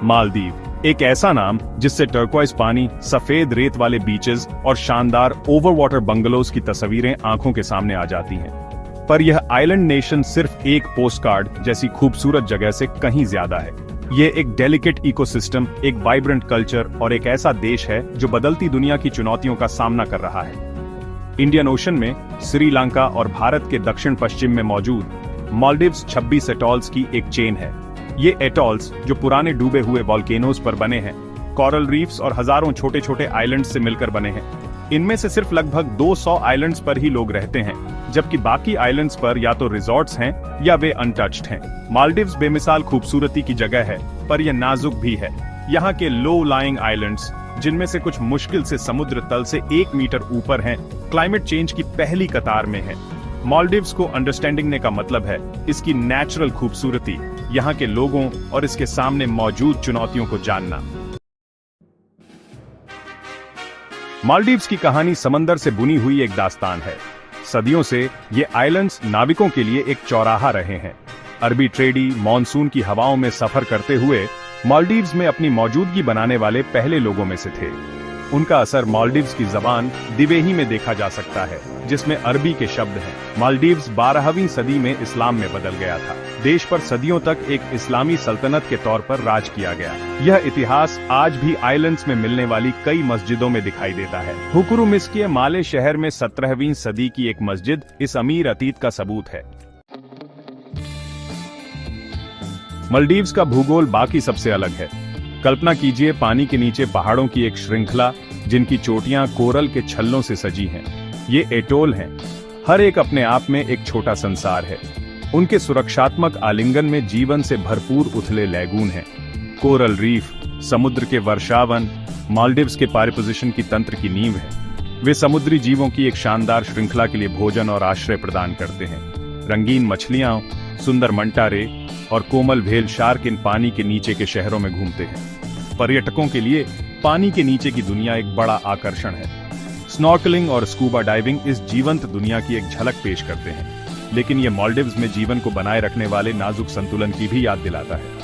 मालदीव एक ऐसा नाम जिससे टर्क्वाइज पानी, सफेद रेत वाले बीचेस और शानदार ओवर वाटर बंगलोज की तस्वीरें आंखों के सामने आ जाती हैं। पर यह आइलैंड नेशन सिर्फ एक पोस्टकार्ड जैसी खूबसूरत जगह से कहीं ज्यादा है। ये एक डेलिकेट इकोसिस्टम, एक वाइब्रेंट कल्चर और एक ऐसा देश है जो बदलती दुनिया की चुनौतियों का सामना कर रहा है। इंडियन ओशन में श्रीलंका और भारत के दक्षिण पश्चिम में मौजूद मालदीव्स 26 एटॉल्स की एक चेन है। ये एटॉल्स जो पुराने डूबे हुए वॉल्केनोज पर बने हैं, कोरल रीफ्स और हजारों छोटे छोटे आइलैंड्स से मिलकर बने हैं। इनमें से सिर्फ लगभग 200 आइलैंड्स पर ही लोग रहते हैं, जबकि बाकी आइलैंड्स पर या तो रिजॉर्ट्स हैं या वे अनटच्ड हैं। मालदीव्स बेमिसाल खूबसूरती की जगह है, पर यह नाजुक भी है। यहाँ के लो लाइंग आइलैंड्स, जिनमें से कुछ मुश्किल से समुद्र तल से 1 मीटर ऊपर हैं, क्लाइमेट चेंज की पहली कतार में है। मालदीव्स को अंडरस्टैंडिंग ने का मतलब है इसकी नेचुरल खूबसूरती, यहाँ के लोगों और इसके सामने मौजूद चुनौतियों को जानना। मालदीव्स की कहानी समंदर से बुनी हुई एक दास्तान है। सदियों से ये आइलैंड्स नाविकों के लिए एक चौराहा रहे हैं। अरबी ट्रेडी मॉनसून की हवाओं में सफर करते हुए मालदीव्स में अपनी मौजूदगी बनाने वाले पहले लोगों में से थे। उनका असर मालदीव्स की जबान दिवेही में देखा जा सकता है, जिसमें अरबी के शब्द हैं। मालदीव्स 12वीं सदी में इस्लाम में बदल गया था। देश पर सदियों तक एक इस्लामी सल्तनत के तौर पर राज किया गया। यह इतिहास आज भी आइलैंड्स में मिलने वाली कई मस्जिदों में दिखाई देता है। हुकुरुमिस के माले शहर में 17वीं सदी की एक मस्जिद इस अमीर अतीत का सबूत है। मालदीव्स का भूगोल बाकी सबसे अलग है। कल्पना कीजिए पानी के नीचे पहाड़ों की एक श्रृंखला, जिनकी चोटियां कोरल के छल्लों से सजी हैं। ये एटोल हैं। हर एक अपने आप में एक छोटा संसार है। उनके सुरक्षात्मक आलिंगन में जीवन से भरपूर उथले लैगून हैं। कोरल रीफ, समुद्र के वर्षावन, मालदीव्स के पारिपोजिशन की तंत्र की नींव है। वे समुद्री जीवों की एक शानदार श्रृंखला के लिए भोजन और आश्रय प्रदान करते हैं। रंगीन मछलियां, सुंदर मंटारे और कोमल भेल शार्क इन पानी के नीचे के शहरों में घूमते हैं। पर्यटकों के लिए पानी के नीचे की दुनिया एक बड़ा आकर्षण है। स्नॉर्कलिंग और स्कूबा डाइविंग इस जीवंत दुनिया की एक झलक पेश करते हैं, लेकिन ये मालदीव्स में जीवन को बनाए रखने वाले नाजुक संतुलन की भी याद दिलाता है।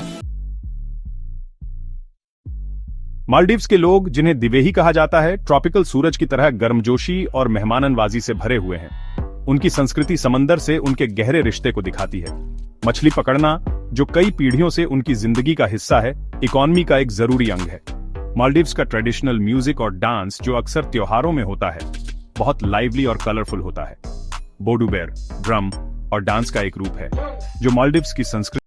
मालदीव्स के लोग, जिन्हें दिवेही कहा जाता है, ट्रॉपिकल सूरज की तरह गर्मजोशी और मेहमाननवाजी से भरे हुए हैं। उनकी संस्कृति समंदर से उनके गहरे रिश्ते को दिखाती है। मछली पकड़ना, जो कई पीढ़ियों से उनकी जिंदगी का हिस्सा है, इकोनॉमी का एक जरूरी अंग है। मालदीव्स का ट्रेडिशनल म्यूजिक और डांस, जो अक्सर त्योहारों में होता है, बहुत लाइवली और कलरफुल होता है। बोडुबेर ड्रम और डांस का एक रूप है जो मालदीव्स की संस्कृति